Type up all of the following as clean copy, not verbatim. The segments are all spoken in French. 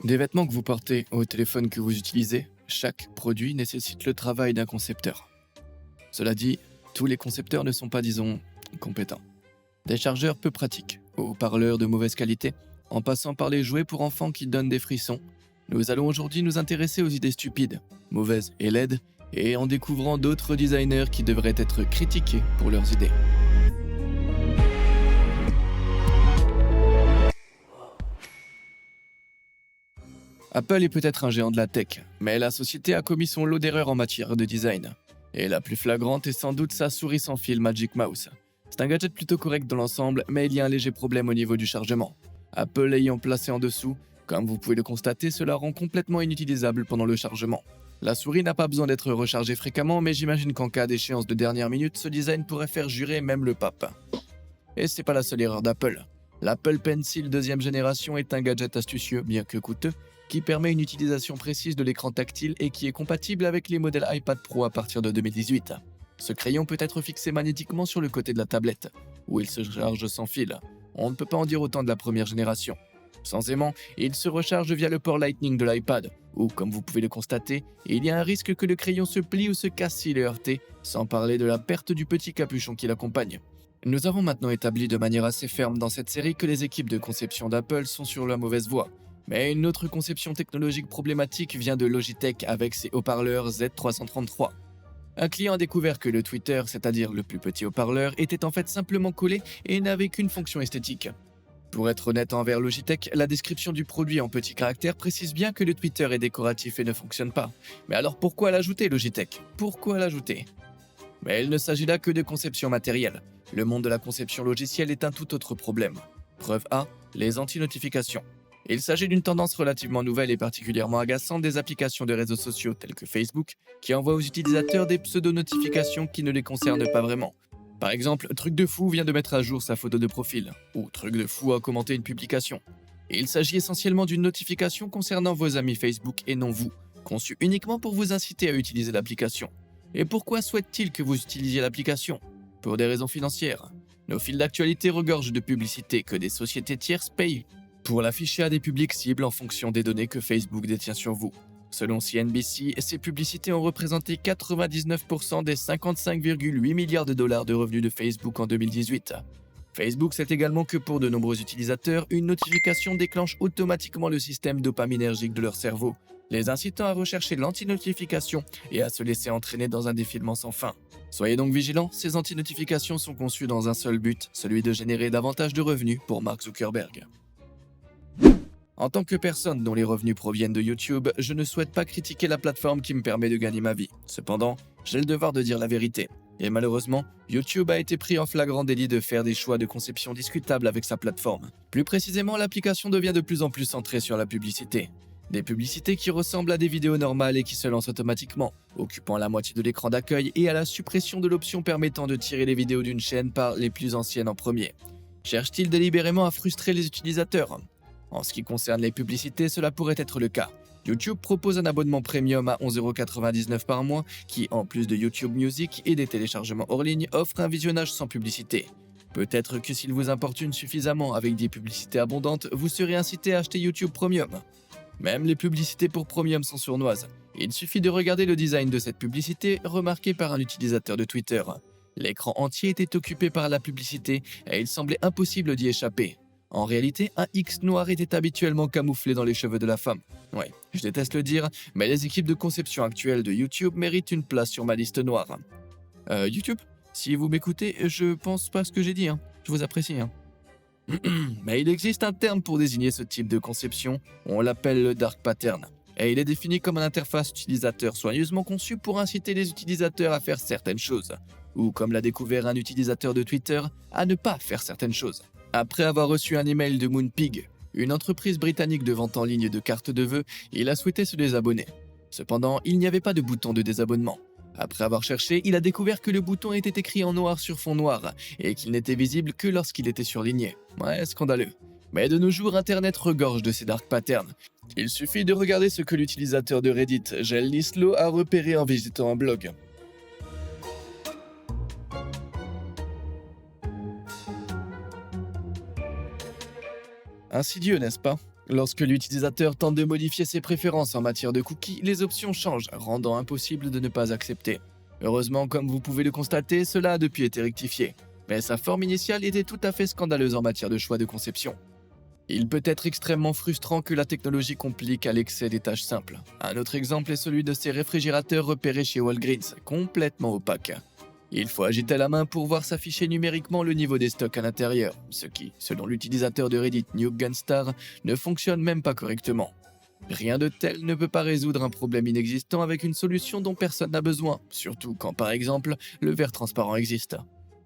Des vêtements que vous portez au téléphone que vous utilisez, chaque produit nécessite le travail d'un concepteur. Cela dit, tous les concepteurs ne sont pas, disons, compétents. Des chargeurs peu pratiques, aux haut-parleurs de mauvaise qualité, en passant par les jouets pour enfants qui donnent des frissons, nous allons aujourd'hui nous intéresser aux idées stupides, mauvaises et laides, et en découvrant d'autres designers qui devraient être critiqués pour leurs idées. Apple est peut-être un géant de la tech, mais la société a commis son lot d'erreurs en matière de design. Et la plus flagrante est sans doute sa souris sans fil Magic Mouse. C'est un gadget plutôt correct dans l'ensemble, mais il y a un léger problème au niveau du chargement. Apple l'ayant placé en dessous, comme vous pouvez le constater, cela rend complètement inutilisable pendant le chargement. La souris n'a pas besoin d'être rechargée fréquemment, mais j'imagine qu'en cas d'échéance de dernière minute, ce design pourrait faire jurer même le pape. Et c'est pas la seule erreur d'Apple. L'Apple Pencil deuxième génération est un gadget astucieux, bien que coûteux, qui permet une utilisation précise de l'écran tactile et qui est compatible avec les modèles iPad Pro à partir de 2018. Ce crayon peut être fixé magnétiquement sur le côté de la tablette, où il se charge sans fil. On ne peut pas en dire autant de la première génération. Sans aimant, il se recharge via le port Lightning de l'iPad, où, comme vous pouvez le constater, il y a un risque que le crayon se plie ou se casse s'il est heurté, sans parler de la perte du petit capuchon qui l'accompagne. Nous avons maintenant établi de manière assez ferme dans cette série que les équipes de conception d'Apple sont sur la mauvaise voie. Mais une autre conception technologique problématique vient de Logitech avec ses haut-parleurs Z333. Un client a découvert que le tweeter, c'est-à-dire le plus petit haut-parleur, était en fait simplement collé et n'avait qu'une fonction esthétique. Pour être honnête envers Logitech, la description du produit en petits caractères précise bien que le tweeter est décoratif et ne fonctionne pas. Mais alors pourquoi l'ajouter Logitech? Pourquoi l'ajouter? Mais il ne s'agit là que de conception matérielle. Le monde de la conception logicielle est un tout autre problème. Preuve A, les anti-notifications. Il s'agit d'une tendance relativement nouvelle et particulièrement agaçante des applications de réseaux sociaux telles que Facebook, qui envoient aux utilisateurs des pseudo-notifications qui ne les concernent pas vraiment. Par exemple, Truc de Fou vient de mettre à jour sa photo de profil, ou Truc de Fou a commenté une publication. Et il s'agit essentiellement d'une notification concernant vos amis Facebook et non vous, conçue uniquement pour vous inciter à utiliser l'application. Et pourquoi souhaite-t-il que vous utilisiez l'application? Pour des raisons financières. Nos fils d'actualité regorgent de publicités que des sociétés tierces payent pour l'afficher à des publics cibles en fonction des données que Facebook détient sur vous. Selon CNBC, ces publicités ont représenté 99% des 55,8 milliards de dollars de revenus de Facebook en 2018. Facebook sait également que pour de nombreux utilisateurs, une notification déclenche automatiquement le système dopaminergique de leur cerveau, les incitant à rechercher l'anti-notification et à se laisser entraîner dans un défilement sans fin. Soyez donc vigilants, ces anti-notifications sont conçues dans un seul but, celui de générer davantage de revenus pour Mark Zuckerberg. En tant que personne dont les revenus proviennent de YouTube, je ne souhaite pas critiquer la plateforme qui me permet de gagner ma vie. Cependant, j'ai le devoir de dire la vérité. Et malheureusement, YouTube a été pris en flagrant délit de faire des choix de conception discutables avec sa plateforme. Plus précisément, l'application devient de plus en plus centrée sur la publicité. Des publicités qui ressemblent à des vidéos normales et qui se lancent automatiquement, occupant la moitié de l'écran d'accueil et à la suppression de l'option permettant de tirer les vidéos d'une chaîne par les plus anciennes en premier. Cherche-t-il délibérément à frustrer les utilisateurs ? En ce qui concerne les publicités, cela pourrait être le cas. YouTube propose un abonnement premium à 11,99€ par mois qui, en plus de YouTube Music et des téléchargements hors ligne, offre un visionnage sans publicité. Peut-être que s'il vous importune suffisamment avec des publicités abondantes, vous serez incité à acheter YouTube Premium. Même les publicités pour Premium sont sournoises. Il suffit de regarder le design de cette publicité remarqué par un utilisateur de Twitter. L'écran entier était occupé par la publicité et il semblait impossible d'y échapper. En réalité, un X noir était habituellement camouflé dans les cheveux de la femme. Ouais, je déteste le dire, mais les équipes de conception actuelles de YouTube méritent une place sur ma liste noire. YouTube, si vous m'écoutez, je pense pas ce que j'ai dit, Je vous apprécie, Mais il existe un terme pour désigner ce type de conception, on l'appelle le dark pattern. Et il est défini comme une interface utilisateur soigneusement conçue pour inciter les utilisateurs à faire certaines choses. Ou comme l'a découvert un utilisateur de Twitter, à ne pas faire certaines choses. Après avoir reçu un email de Moonpig, une entreprise britannique de vente en ligne de cartes de vœux, il a souhaité se désabonner. Cependant, il n'y avait pas de bouton de désabonnement. Après avoir cherché, il a découvert que le bouton était écrit en noir sur fond noir et qu'il n'était visible que lorsqu'il était surligné. Ouais, scandaleux. Mais de nos jours, Internet regorge de ces dark patterns. Il suffit de regarder ce que l'utilisateur de Reddit, Gel Lislow, a repéré en visitant un blog. Insidieux, n'est-ce pas? Lorsque l'utilisateur tente de modifier ses préférences en matière de cookies, les options changent, rendant impossible de ne pas accepter. Heureusement, comme vous pouvez le constater, cela a depuis été rectifié. Mais sa forme initiale était tout à fait scandaleuse en matière de choix de conception. Il peut être extrêmement frustrant que la technologie complique à l'excès des tâches simples. Un autre exemple est celui de ces réfrigérateurs repérés chez Walgreens, complètement opaques. Il faut agiter la main pour voir s'afficher numériquement le niveau des stocks à l'intérieur, ce qui, selon l'utilisateur de Reddit Nuke Gunstar, ne fonctionne même pas correctement. Rien de tel ne peut pas résoudre un problème inexistant avec une solution dont personne n'a besoin, surtout quand par exemple le verre transparent existe.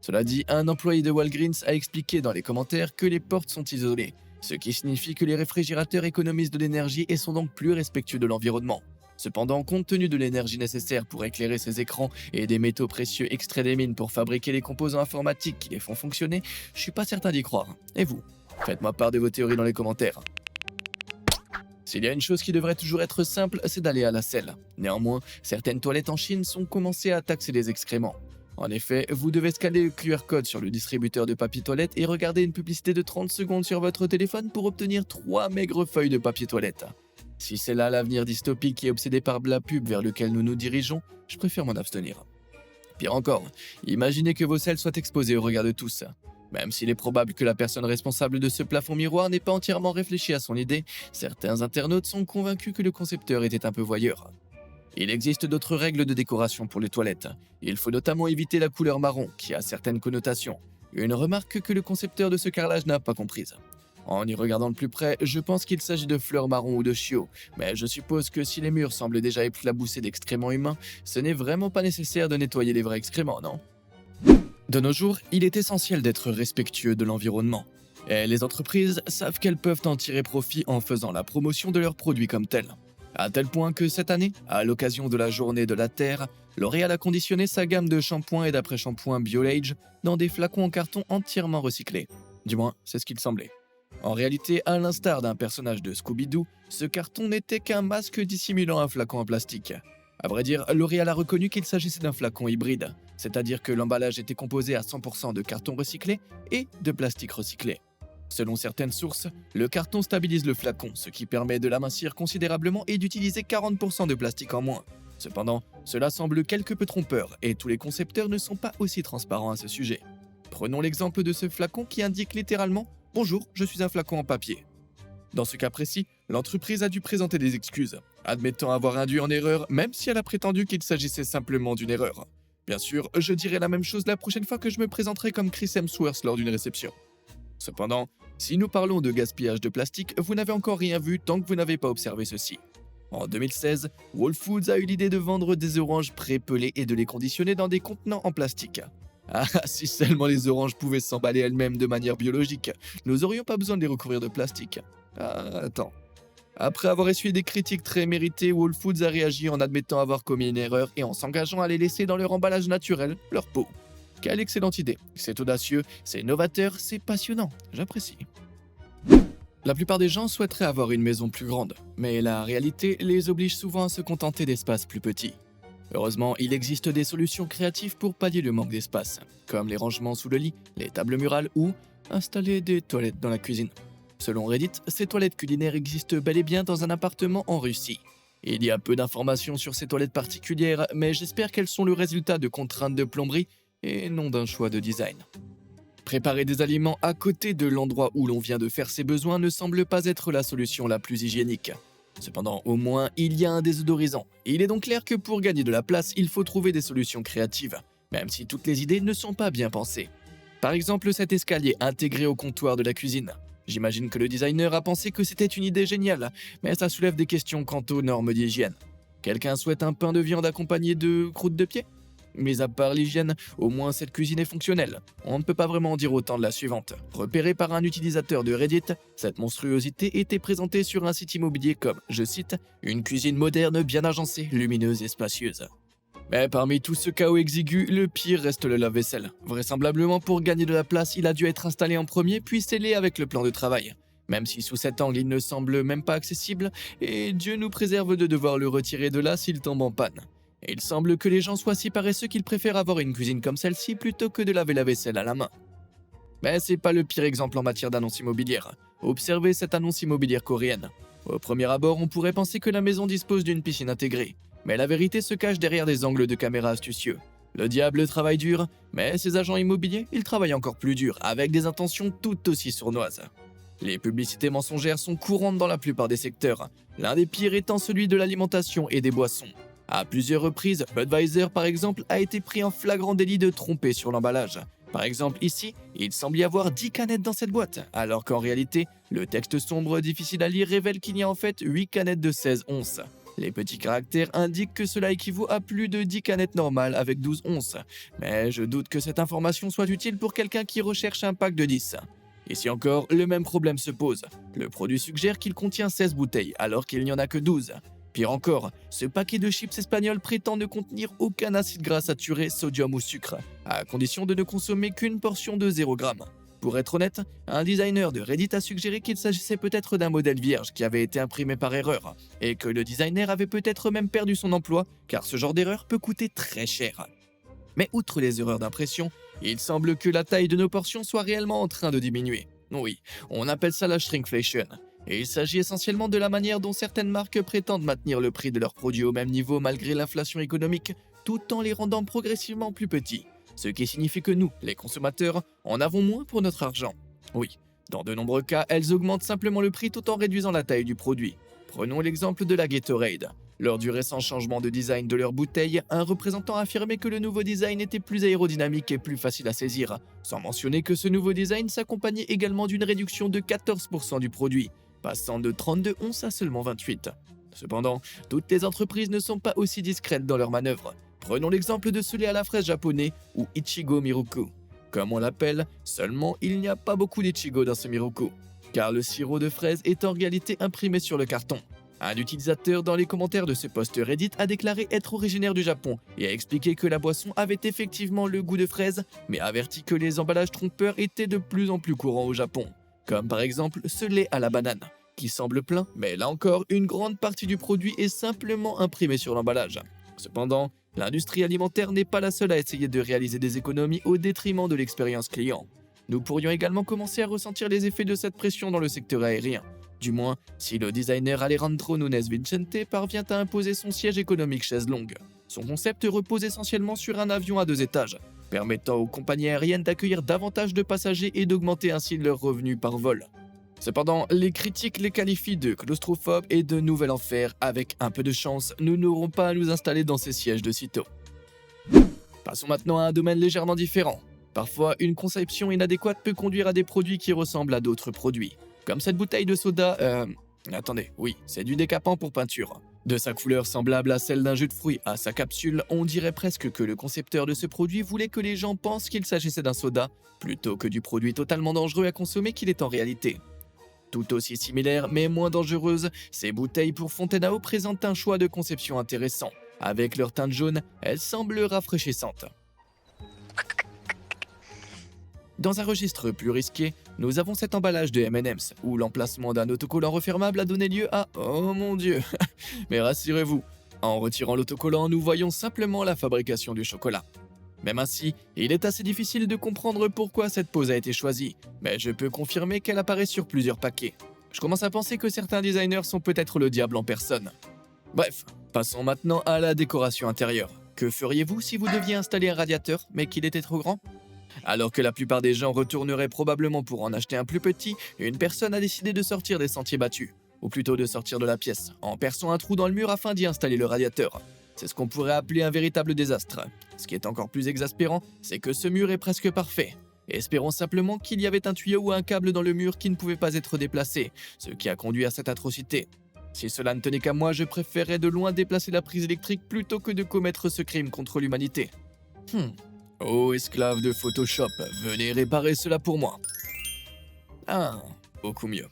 Cela dit, un employé de Walgreens a expliqué dans les commentaires que les portes sont isolées, ce qui signifie que les réfrigérateurs économisent de l'énergie et sont donc plus respectueux de l'environnement. Cependant, compte tenu de l'énergie nécessaire pour éclairer ces écrans et des métaux précieux extraits des mines pour fabriquer les composants informatiques qui les font fonctionner, je suis pas certain d'y croire. Et vous? Faites-moi part de vos théories dans les commentaires. S'il y a une chose qui devrait toujours être simple, c'est d'aller à la selle. Néanmoins, certaines toilettes en Chine sont commencées à taxer les excréments. En effet, vous devez scanner le QR code sur le distributeur de papier toilette et regarder une publicité de 30 secondes sur votre téléphone pour obtenir 3 maigres feuilles de papier toilette. Si c'est là l'avenir dystopique et obsédé par la pub vers lequel nous nous dirigeons, je préfère m'en abstenir. Pire encore, imaginez que vos selles soient exposées au regard de tous. Même s'il est probable que la personne responsable de ce plafond miroir n'ait pas entièrement réfléchi à son idée, certains internautes sont convaincus que le concepteur était un peu voyeur. Il existe d'autres règles de décoration pour les toilettes. Il faut notamment éviter la couleur marron, qui a certaines connotations. Une remarque que le concepteur de ce carrelage n'a pas comprise. En y regardant de plus près, je pense qu'il s'agit de fleurs marron ou de chiots, mais je suppose que si les murs semblent déjà éclaboussés d'excréments humains, ce n'est vraiment pas nécessaire de nettoyer les vrais excréments, non? De nos jours, il est essentiel d'être respectueux de l'environnement. Et les entreprises savent qu'elles peuvent en tirer profit en faisant la promotion de leurs produits comme tels. À tel point que cette année, à l'occasion de la journée de la Terre, L'Oréal a conditionné sa gamme de shampoings et d'après-shampoings BioLage dans des flacons en carton entièrement recyclés. Du moins, c'est ce qu'il semblait. En réalité, à l'instar d'un personnage de Scooby-Doo, ce carton n'était qu'un masque dissimulant un flacon en plastique. À vrai dire, L'Oréal a reconnu qu'il s'agissait d'un flacon hybride, c'est-à-dire que l'emballage était composé à 100% de carton recyclé et de plastique recyclé. Selon certaines sources, le carton stabilise le flacon, ce qui permet de l'amincir considérablement et d'utiliser 40% de plastique en moins. Cependant, cela semble quelque peu trompeur et tous les concepteurs ne sont pas aussi transparents à ce sujet. Prenons l'exemple de ce flacon qui indique littéralement « Bonjour, je suis un flacon en papier ». Dans ce cas précis, l'entreprise a dû présenter des excuses, admettant avoir induit en erreur même si elle a prétendu qu'il s'agissait simplement d'une erreur. Bien sûr, je dirai la même chose la prochaine fois que je me présenterai comme Chris Hemsworth lors d'une réception. Cependant, si nous parlons de gaspillage de plastique, vous n'avez encore rien vu tant que vous n'avez pas observé ceci. En 2016, Whole Foods a eu l'idée de vendre des oranges pré-pelées et de les conditionner dans des contenants en plastique. Ah, si seulement les oranges pouvaient s'emballer elles-mêmes de manière biologique, nous n'aurions pas besoin de les recouvrir de plastique. Ah, attends. Après avoir essuyé des critiques très méritées, Whole Foods a réagi en admettant avoir commis une erreur et en s'engageant à les laisser dans leur emballage naturel, leur peau. Quelle excellente idée. C'est audacieux, c'est novateur, c'est passionnant. J'apprécie. La plupart des gens souhaiteraient avoir une maison plus grande, mais la réalité les oblige souvent à se contenter d'espaces plus petits. Heureusement, il existe des solutions créatives pour pallier le manque d'espace, comme les rangements sous le lit, les tables murales ou installer des toilettes dans la cuisine. Selon Reddit, ces toilettes culinaires existent bel et bien dans un appartement en Russie. Il y a peu d'informations sur ces toilettes particulières, mais j'espère qu'elles sont le résultat de contraintes de plomberie et non d'un choix de design. Préparer des aliments à côté de l'endroit où l'on vient de faire ses besoins ne semble pas être la solution la plus hygiénique. Cependant, au moins, il y a un désodorisant. Il est donc clair que pour gagner de la place, il faut trouver des solutions créatives, même si toutes les idées ne sont pas bien pensées. Par exemple, cet escalier intégré au comptoir de la cuisine. J'imagine que le designer a pensé que c'était une idée géniale, mais ça soulève des questions quant aux normes d'hygiène. Quelqu'un souhaite un pain de viande accompagné de croûte de pied ? Mais à part l'hygiène, au moins cette cuisine est fonctionnelle. On ne peut pas vraiment en dire autant de la suivante. Repérée par un utilisateur de Reddit, cette monstruosité était présentée sur un site immobilier comme, je cite, « une cuisine moderne bien agencée, lumineuse et spacieuse ». Mais parmi tout ce chaos exigu, le pire reste le lave-vaisselle. Vraisemblablement pour gagner de la place, il a dû être installé en premier puis scellé avec le plan de travail. Même si sous cet angle il ne semble même pas accessible, et Dieu nous préserve de devoir le retirer de là s'il tombe en panne. Et il semble que les gens soient si paresseux qu'ils préfèrent avoir une cuisine comme celle-ci plutôt que de laver la vaisselle à la main. Mais c'est pas le pire exemple en matière d'annonce immobilière. Observez cette annonce immobilière coréenne. Au premier abord, on pourrait penser que la maison dispose d'une piscine intégrée, mais la vérité se cache derrière des angles de caméra astucieux. Le diable travaille dur, mais ces agents immobiliers, ils travaillent encore plus dur, avec des intentions tout aussi sournoises. Les publicités mensongères sont courantes dans la plupart des secteurs, l'un des pires étant celui de l'alimentation et des boissons. À plusieurs reprises, Budweiser par exemple a été pris en flagrant délit de tromper sur l'emballage. Par exemple ici, il semble y avoir 10 canettes dans cette boîte, alors qu'en réalité, le texte sombre difficile à lire révèle qu'il y a en fait 8 canettes de 16 onces. Les petits caractères indiquent que cela équivaut à plus de 10 canettes normales avec 12 onces, mais je doute que cette information soit utile pour quelqu'un qui recherche un pack de 10. Ici encore, le même problème se pose. Le produit suggère qu'il contient 16 bouteilles, alors qu'il n'y en a que 12. Pire encore, ce paquet de chips espagnols prétend ne contenir aucun acide gras saturé, sodium ou sucre, à condition de ne consommer qu'une portion de 0 g. Pour être honnête, un designer de Reddit a suggéré qu'il s'agissait peut-être d'un modèle vierge qui avait été imprimé par erreur, et que le designer avait peut-être même perdu son emploi, car ce genre d'erreur peut coûter très cher. Mais outre les erreurs d'impression, il semble que la taille de nos portions soit réellement en train de diminuer. Oui, on appelle ça la shrinkflation. Et il s'agit essentiellement de la manière dont certaines marques prétendent maintenir le prix de leurs produits au même niveau malgré l'inflation économique, tout en les rendant progressivement plus petits. Ce qui signifie que nous, les consommateurs, en avons moins pour notre argent. Oui, dans de nombreux cas, elles augmentent simplement le prix tout en réduisant la taille du produit. Prenons l'exemple de la Gatorade. Lors du récent changement de design de leur bouteille, un représentant affirmait que le nouveau design était plus aérodynamique et plus facile à saisir, sans mentionner que ce nouveau design s'accompagnait également d'une réduction de 14% du produit, passant de 32 onces à seulement 28. Cependant, toutes les entreprises ne sont pas aussi discrètes dans leurs manœuvres. Prenons l'exemple de ce lait à la fraise japonais ou Ichigo Miruku. Comme on l'appelle, seulement il n'y a pas beaucoup d'Ichigo dans ce Miruku, car le sirop de fraise est en réalité imprimé sur le carton. Un utilisateur dans les commentaires de ce post Reddit a déclaré être originaire du Japon et a expliqué que la boisson avait effectivement le goût de fraise, mais a averti que les emballages trompeurs étaient de plus en plus courants au Japon, comme par exemple ce lait à la banane, qui semble plein, mais là encore, une grande partie du produit est simplement imprimée sur l'emballage. Cependant, l'industrie alimentaire n'est pas la seule à essayer de réaliser des économies au détriment de l'expérience client. Nous pourrions également commencer à ressentir les effets de cette pression dans le secteur aérien. Du moins, si le designer Alejandro Nunes Vicente parvient à imposer son siège économique chaise longue. Son concept repose essentiellement sur un avion à 2 étages, permettant aux compagnies aériennes d'accueillir davantage de passagers et d'augmenter ainsi leurs revenus par vol. Cependant, les critiques les qualifient de claustrophobes et de nouvel enfer. Avec un peu de chance, nous n'aurons pas à nous installer dans ces sièges de sitôt. Passons maintenant à un domaine légèrement différent. Parfois, une conception inadéquate peut conduire à des produits qui ressemblent à d'autres produits. Comme cette bouteille de soda, attendez, oui, c'est du décapant pour peinture. De sa couleur semblable à celle d'un jus de fruits à sa capsule, on dirait presque que le concepteur de ce produit voulait que les gens pensent qu'il s'agissait d'un soda, plutôt que du produit totalement dangereux à consommer qu'il est en réalité. Tout aussi similaire mais moins dangereuse, ces bouteilles pour fontaine à eau présentent un choix de conception intéressant. Avec leur teinte jaune, elles semblent rafraîchissantes. Dans un registre plus risqué, nous avons cet emballage de M&M's, où l'emplacement d'un autocollant refermable a donné lieu à... Oh mon dieu. Mais rassurez-vous, en retirant l'autocollant, nous voyons simplement la fabrication du chocolat. Même ainsi, il est assez difficile de comprendre pourquoi cette pose a été choisie, mais je peux confirmer qu'elle apparaît sur plusieurs paquets. Je commence à penser que certains designers sont peut-être le diable en personne. Bref, passons maintenant à la décoration intérieure. Que feriez-vous si vous deviez installer un radiateur, mais qu'il était trop grand ? Alors que la plupart des gens retourneraient probablement pour en acheter un plus petit, une personne a décidé de sortir des sentiers battus, ou plutôt de sortir de la pièce, en perçant un trou dans le mur afin d'y installer le radiateur. C'est ce qu'on pourrait appeler un véritable désastre. Ce qui est encore plus exaspérant, c'est que ce mur est presque parfait. Espérons simplement qu'il y avait un tuyau ou un câble dans le mur qui ne pouvait pas être déplacé, ce qui a conduit à cette atrocité. Si cela ne tenait qu'à moi, je préférerais de loin déplacer la prise électrique plutôt que de commettre ce crime contre l'humanité. Oh, esclave de Photoshop, venez réparer cela pour moi. Ah, beaucoup mieux.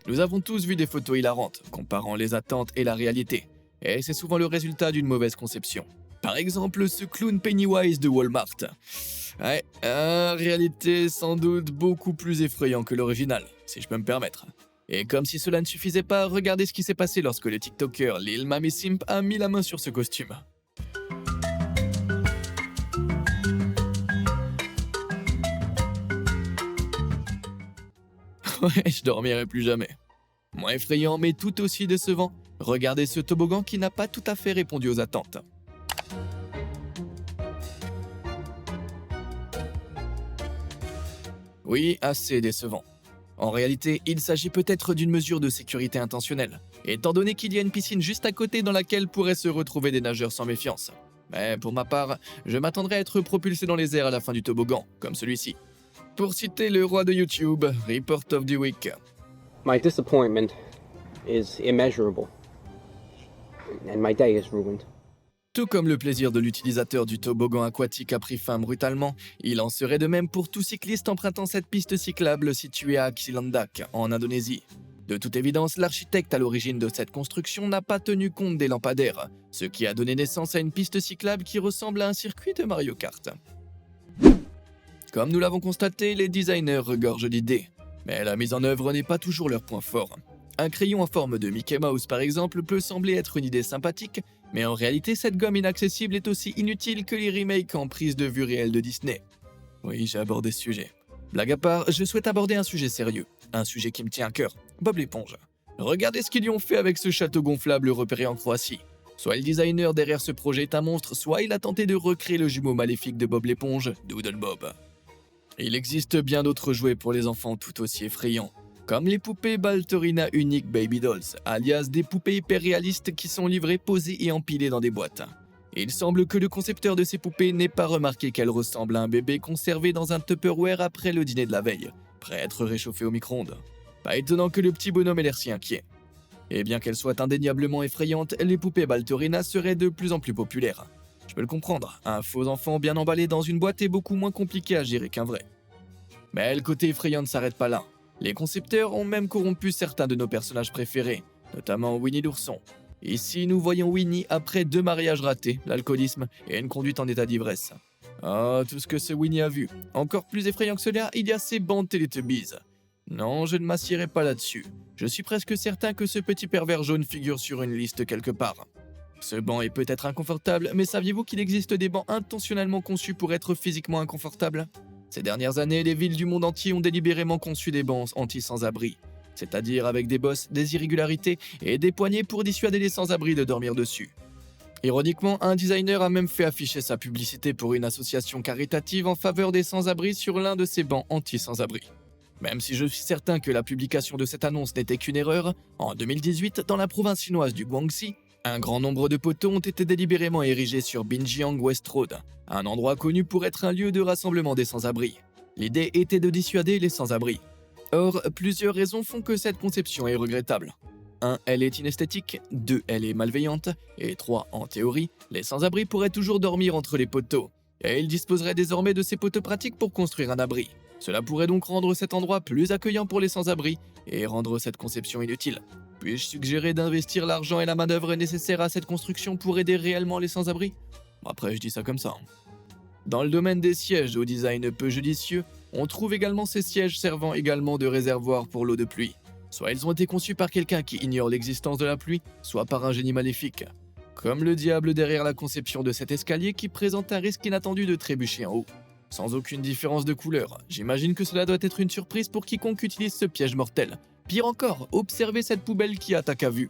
Nous avons tous vu des photos hilarantes, comparant les attentes et la réalité. Et c'est souvent le résultat d'une mauvaise conception. Par exemple, ce clown Pennywise de Walmart. Ouais, en réalité, sans doute beaucoup plus effrayant que l'original, si je peux me permettre. Et comme si cela ne suffisait pas, regardez ce qui s'est passé lorsque le TikToker Lil Mami Simp a mis la main sur ce costume. Ouais, je dormirai plus jamais. Moins effrayant mais tout aussi décevant, regardez ce toboggan qui n'a pas tout à fait répondu aux attentes. Oui, assez décevant. En réalité, il s'agit peut-être d'une mesure de sécurité intentionnelle, étant donné qu'il y a une piscine juste à côté dans laquelle pourraient se retrouver des nageurs sans méfiance. Mais pour ma part, je m'attendrais à être propulsé dans les airs à la fin du toboggan, comme celui-ci. Pour citer le roi de YouTube, Report of the Week. My disappointment is immeasurable, and my day is ruined. Tout comme le plaisir de l'utilisateur du toboggan aquatique a pris fin brutalement, il en serait de même pour tout cycliste empruntant cette piste cyclable située à Xilandak, en Indonésie. De toute évidence, l'architecte à l'origine de cette construction n'a pas tenu compte des lampadaires, ce qui a donné naissance à une piste cyclable qui ressemble à un circuit de Mario Kart. Comme nous l'avons constaté, les designers regorgent d'idées, mais la mise en œuvre n'est pas toujours leur point fort. Un crayon en forme de Mickey Mouse par exemple peut sembler être une idée sympathique, mais en réalité cette gomme inaccessible est aussi inutile que les remakes en prise de vue réelle de Disney. Oui, j'ai abordé ce sujet. Blague à part, je souhaite aborder un sujet sérieux, un sujet qui me tient à cœur, Bob l'éponge. Regardez ce qu'ils y ont fait avec ce château gonflable repéré en Croatie. Soit le designer derrière ce projet est un monstre, soit il a tenté de recréer le jumeau maléfique de Bob l'éponge, Doodle Bob. Il existe bien d'autres jouets pour les enfants tout aussi effrayants, comme les poupées Baltorina Unique Baby Dolls, alias des poupées hyper réalistes qui sont livrées, posées et empilées dans des boîtes. Il semble que le concepteur de ces poupées n'ait pas remarqué qu'elles ressemblent à un bébé conservé dans un Tupperware après le dîner de la veille, prêt à être réchauffé au micro-ondes. Pas étonnant que le petit bonhomme ait l'air si inquiet. Et bien qu'elles soient indéniablement effrayantes, les poupées Baltorina seraient de plus en plus populaires. Je peux le comprendre, un faux enfant bien emballé dans une boîte est beaucoup moins compliqué à gérer qu'un vrai. Mais le côté effrayant ne s'arrête pas là. Les concepteurs ont même corrompu certains de nos personnages préférés, notamment Winnie l'ourson. Ici, nous voyons Winnie après 2 mariages ratés, l'alcoolisme et une conduite en état d'ivresse. Oh, tout ce que ce Winnie a vu. Encore plus effrayant que cela, il y a ces bancs Teletubbies. Non, je ne m'assierai pas là-dessus. Je suis presque certain que ce petit pervers jaune figure sur une liste quelque part. Ce banc est peut-être inconfortable, mais saviez-vous qu'il existe des bancs intentionnellement conçus pour être physiquement inconfortables ? Ces dernières années, les villes du monde entier ont délibérément conçu des bancs anti-sans-abri, c'est-à-dire avec des bosses, des irrégularités et des poignées pour dissuader les sans-abri de dormir dessus. Ironiquement, un designer a même fait afficher sa publicité pour une association caritative en faveur des sans-abri sur l'un de ces bancs anti-sans-abri. Même si je suis certain que la publication de cette annonce n'était qu'une erreur, en 2018, dans la province chinoise du Guangxi, un grand nombre de poteaux ont été délibérément érigés sur Binjiang West Road, un endroit connu pour être un lieu de rassemblement des sans-abri. L'idée était de dissuader les sans-abri. Or, plusieurs raisons font que cette conception est regrettable. 1. Elle est inesthétique, 2. Elle est malveillante, et 3. En théorie, les sans-abri pourraient toujours dormir entre les poteaux, et ils disposeraient désormais de ces poteaux pratiques pour construire un abri. Cela pourrait donc rendre cet endroit plus accueillant pour les sans-abri, et rendre cette conception inutile. Puis-je suggérer d'investir l'argent et la main-d'œuvre nécessaires à cette construction pour aider réellement les sans-abri ? Après, je dis ça comme ça. Dans le domaine des sièges au design peu judicieux, on trouve également ces sièges servant également de réservoir pour l'eau de pluie. Soit ils ont été conçus par quelqu'un qui ignore l'existence de la pluie, soit par un génie maléfique. Comme le diable derrière la conception de cet escalier qui présente un risque inattendu de trébucher en haut. Sans aucune différence de couleur, j'imagine que cela doit être une surprise pour quiconque utilise ce piège mortel. Pire encore, observez cette poubelle qui attaque à vue.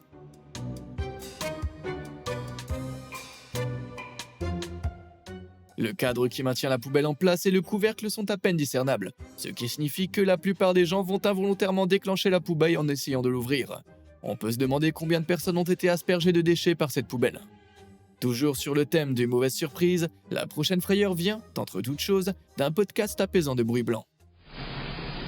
Le cadre qui maintient la poubelle en place et le couvercle sont à peine discernables, ce qui signifie que la plupart des gens vont involontairement déclencher la poubelle en essayant de l'ouvrir. On peut se demander combien de personnes ont été aspergées de déchets par cette poubelle. Toujours sur le thème des mauvaises surprises, la prochaine frayeur vient, entre toutes choses, d'un podcast apaisant de bruit blanc.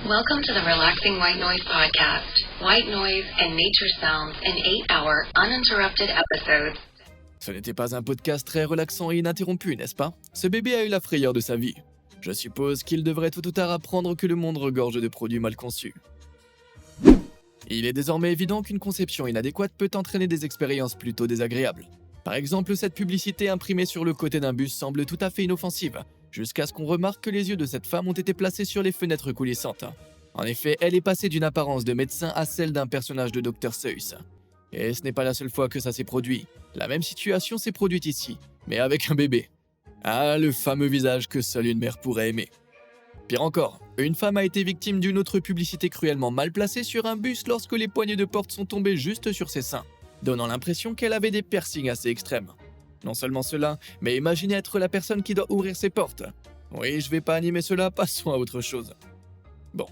Welcome to the Relaxing White Noise podcast. White noise and nature sounds in 8-hour uninterrupted episodes. Ce n'était pas un podcast très relaxant et ininterrompu, n'est-ce pas ? Ce bébé a eu la frayeur de sa vie. Je suppose qu'il devrait tôt ou tard apprendre que le monde regorge de produits mal conçus. Il est désormais évident qu'une conception inadéquate peut entraîner des expériences plutôt désagréables. Par exemple, cette publicité imprimée sur le côté d'un bus semble tout à fait inoffensive, jusqu'à ce qu'on remarque que les yeux de cette femme ont été placés sur les fenêtres coulissantes. En effet, elle est passée d'une apparence de médecin à celle d'un personnage de Dr Seuss. Et ce n'est pas la seule fois que ça s'est produit. La même situation s'est produite ici, mais avec un bébé. Ah, le fameux visage que seule une mère pourrait aimer. Pire encore, une femme a été victime d'une autre publicité cruellement mal placée sur un bus lorsque les poignées de porte sont tombées juste sur ses seins, donnant l'impression qu'elle avait des piercings assez extrêmes. Non seulement cela, mais imaginez être la personne qui doit ouvrir ses portes. Oui, je vais pas animer cela, passons à autre chose. Bon.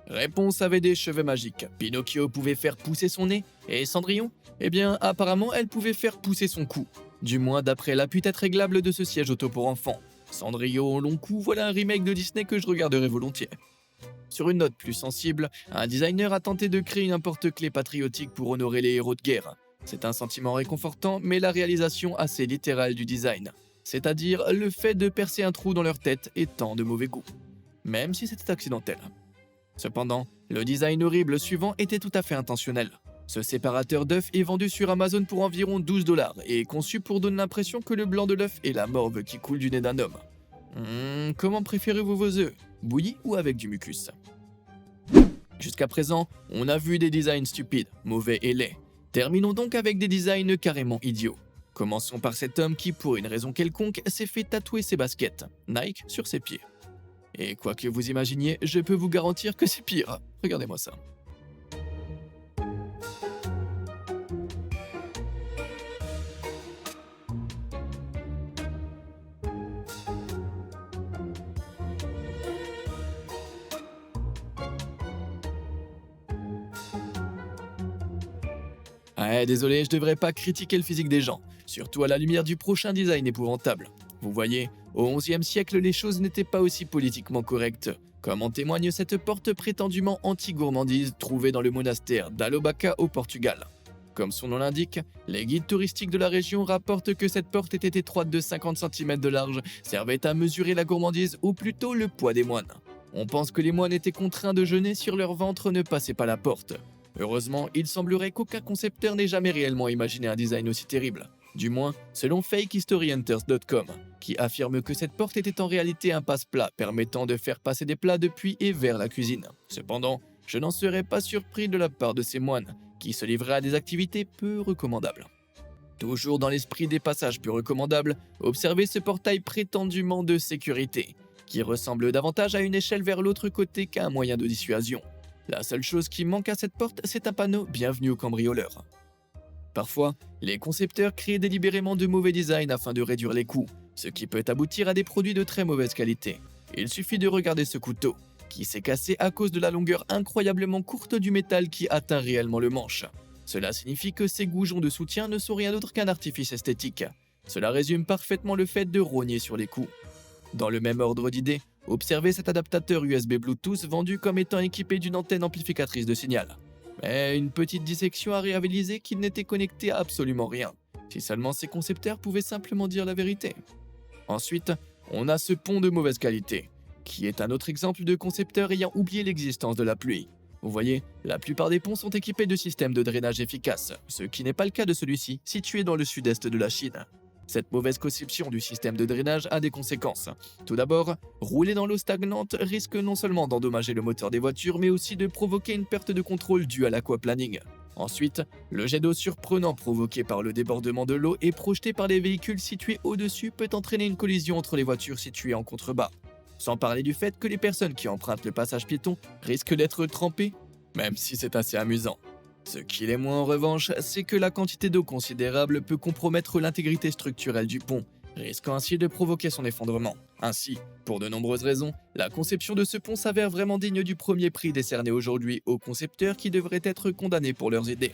Réponse avait des cheveux magiques. Pinocchio pouvait faire pousser son nez, et Cendrillon? Eh bien, apparemment, elle pouvait faire pousser son cou. Du moins d'après la peut-être réglable de ce siège auto pour enfants. Cendrillon au long cou, voilà un remake de Disney que je regarderai volontiers. Sur une note plus sensible, un designer a tenté de créer une porte-clés patriotique pour honorer les héros de guerre. C'est un sentiment réconfortant, mais la réalisation assez littérale du design, c'est-à-dire le fait de percer un trou dans leur tête étant de mauvais goût, même si c'était accidentel. Cependant, le design horrible suivant était tout à fait intentionnel. Ce séparateur d'œufs est vendu sur Amazon pour environ 12 $ et est conçu pour donner l'impression que le blanc de l'œuf est la morve qui coule du nez d'un homme. Comment préférez-vous vos œufs, bouillis ou avec du mucus? Jusqu'à présent, on a vu des designs stupides, mauvais et laids. Terminons donc avec des designs carrément idiots. Commençons par cet homme qui, pour une raison quelconque, s'est fait tatouer ses baskets Nike sur ses pieds. Et quoi que vous imaginiez, je peux vous garantir que c'est pire. Regardez-moi ça. Désolé, je devrais pas critiquer le physique des gens, surtout à la lumière du prochain design épouvantable. Vous voyez, au XIe siècle, les choses n'étaient pas aussi politiquement correctes, comme en témoigne cette porte prétendument anti-gourmandise trouvée dans le monastère d'Alobaca au Portugal. Comme son nom l'indique, les guides touristiques de la région rapportent que cette porte était étroite de 50 cm de large, servait à mesurer la gourmandise ou plutôt le poids des moines. On pense que les moines étaient contraints de jeûner sur leur ventre ne passaient pas la porte. Heureusement, il semblerait qu'aucun concepteur n'ait jamais réellement imaginé un design aussi terrible. Du moins, selon FakeHistoryHunters.com, qui affirme que cette porte était en réalité un passe-plat permettant de faire passer des plats depuis et vers la cuisine. Cependant, je n'en serais pas surpris de la part de ces moines, qui se livraient à des activités peu recommandables. Toujours dans l'esprit des passages peu recommandables, observez ce portail prétendument de sécurité, qui ressemble davantage à une échelle vers l'autre côté qu'à un moyen de dissuasion. La seule chose qui manque à cette porte, c'est un panneau « Bienvenue aux cambrioleurs ». Parfois, les concepteurs créent délibérément de mauvais designs afin de réduire les coûts, ce qui peut aboutir à des produits de très mauvaise qualité. Il suffit de regarder ce couteau, qui s'est cassé à cause de la longueur incroyablement courte du métal qui atteint réellement le manche. Cela signifie que ces goujons de soutien ne sont rien d'autre qu'un artifice esthétique. Cela résume parfaitement le fait de rogner sur les coups. Dans le même ordre d'idées, observez cet adaptateur USB Bluetooth vendu comme étant équipé d'une antenne amplificatrice de signal. Mais une petite dissection a réalisé qu'il n'était connecté à absolument rien, si seulement ses concepteurs pouvaient simplement dire la vérité. Ensuite, on a ce pont de mauvaise qualité, qui est un autre exemple de concepteur ayant oublié l'existence de la pluie. Vous voyez, la plupart des ponts sont équipés de systèmes de drainage efficaces, ce qui n'est pas le cas de celui-ci, situé dans le sud-est de la Chine. Cette mauvaise conception du système de drainage a des conséquences. Tout d'abord, rouler dans l'eau stagnante risque non seulement d'endommager le moteur des voitures, mais aussi de provoquer une perte de contrôle due à l'aquaplaning. Ensuite, le jet d'eau surprenant provoqué par le débordement de l'eau et projeté par les véhicules situés au-dessus peut entraîner une collision entre les voitures situées en contrebas. Sans parler du fait que les personnes qui empruntent le passage piéton risquent d'être trempées, même si c'est assez amusant. Ce qui l'est moins en revanche, c'est que la quantité d'eau considérable peut compromettre l'intégrité structurelle du pont, risquant ainsi de provoquer son effondrement. Ainsi, pour de nombreuses raisons, la conception de ce pont s'avère vraiment digne du premier prix décerné aujourd'hui aux concepteurs qui devraient être condamnés pour leurs idées.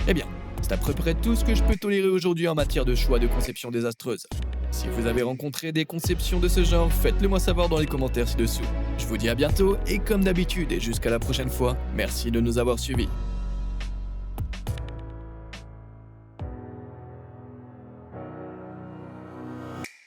Eh bien, c'est à peu près tout ce que je peux tolérer aujourd'hui en matière de choix de conception désastreuse. Si vous avez rencontré des conceptions de ce genre, faites-le moi savoir dans les commentaires ci-dessous. Je vous dis à bientôt et comme d'habitude et jusqu'à la prochaine fois, merci de nous avoir suivis.